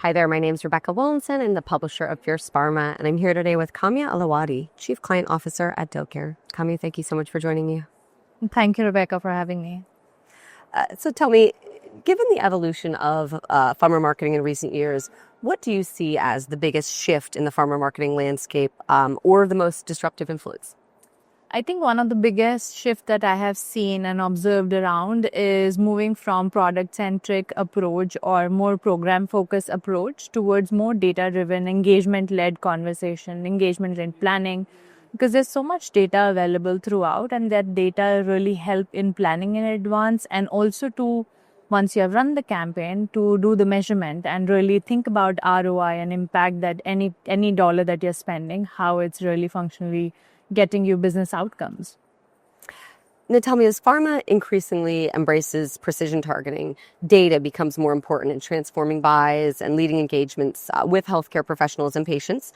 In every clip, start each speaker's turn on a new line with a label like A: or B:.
A: Hi there, my name is Rebecca Williamson. I'm the publisher of Fierce Pharma, and I'm here today with Kamya Elawadhi, Chief Client Officer at Doceree. Kamya, thank you so much for joining me.
B: Thank you, Rebecca, for having me.
A: So tell me, given the evolution of pharma marketing in recent years, what do you see as the biggest shift in the pharma marketing landscape or the most disruptive influence?
B: I think one of the biggest shifts that I have seen and observed around is moving from product-centric approach or more program-focused approach towards more data-driven, engagement-led conversation, engagement-led planning, because there's so much data available throughout, and that data really help in planning in advance, and also to, once you have run the campaign, to do the measurement and really think about ROI and impact that any dollar that you're spending, how it's really functionally getting you business outcomes.
A: Now tell me, as pharma increasingly embraces precision targeting, data becomes more important in transforming buys and leading engagements with healthcare professionals and patients.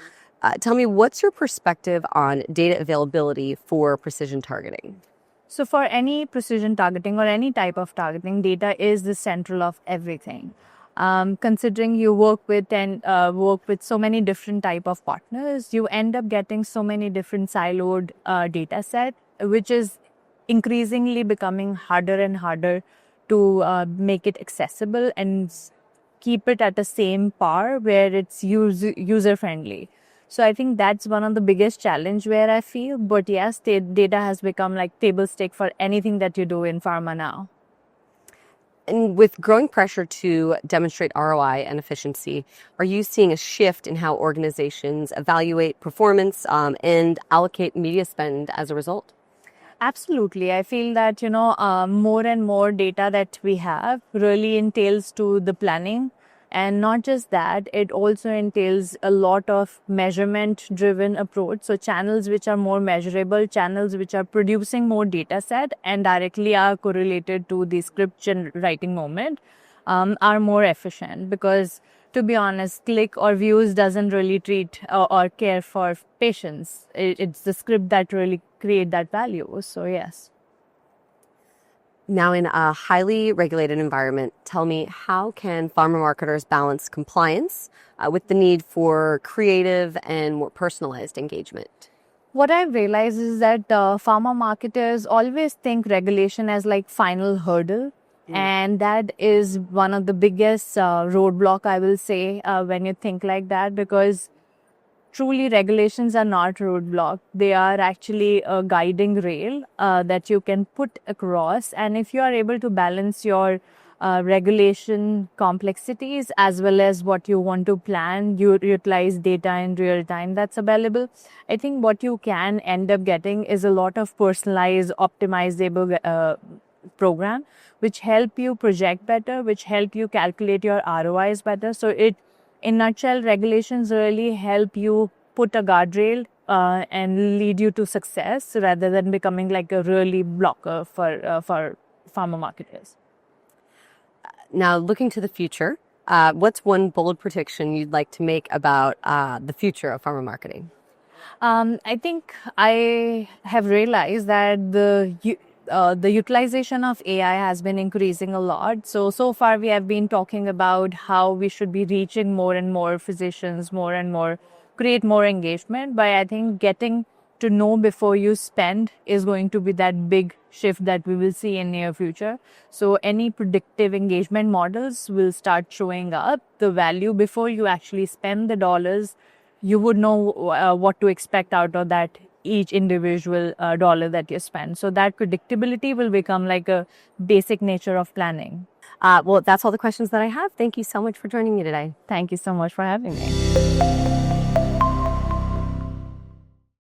A: Tell me, what's your perspective on data availability for precision targeting?
B: So for any precision targeting or any type of targeting, data is the central of everything. Considering you work with so many different type of partners, you end up getting so many different siloed data set, which is increasingly becoming harder and harder to make it accessible and keep it at the same par where it's user friendly. So I think that's one of the biggest challenge where I feel. But yes, data has become like table stake for anything that you do in pharma now.
A: And with growing pressure to demonstrate ROI and efficiency, are you seeing a shift in how organizations evaluate performance and allocate media spend as a result?
B: Absolutely. I feel that, more and more data that we have really entails to the planning. And not just that, it also entails a lot of measurement-driven approach. So channels which are more measurable, channels which are producing more data set and directly are correlated to the script writing moment are more efficient. Because to be honest, click or views doesn't really treat or care for patients. It's the script that really create that value. So yes.
A: Now, in a highly regulated environment, tell me, how can pharma marketers balance compliance with the need for creative and more personalized engagement?
B: What I've realized is that pharma marketers always think regulation as like final hurdle. And that is one of the biggest roadblock, I will say, when you think like that, because truly regulations are not roadblock. They are actually a guiding rail that you can put across. And if you are able to balance your regulation complexities as well as what you want to plan, you utilize data in real time that's available, I think what you can end up getting is a lot of personalized, optimizable program, which help you project better, which help you calculate your ROIs better. So in a nutshell, regulations really help you put a guardrail and lead you to success rather than becoming like a really blocker for pharma marketers.
A: Now, looking to the future, what's one bold prediction you'd like to make about the future of pharma marketing?
B: I think I have realized that the utilization of AI has been increasing a lot. So far we have been talking about how we should be reaching more and more physicians, more and more, create more engagement. But I think getting to know before you spend is going to be that big shift that we will see in near future. So any predictive engagement models will start showing up. The value before you actually spend the dollars, you would know what to expect out of that each individual dollar that you spend. So that predictability will become like a basic nature of planning.
A: Well, that's all the questions that I have. Thank you so much for joining me today.
B: Thank you so much for having me.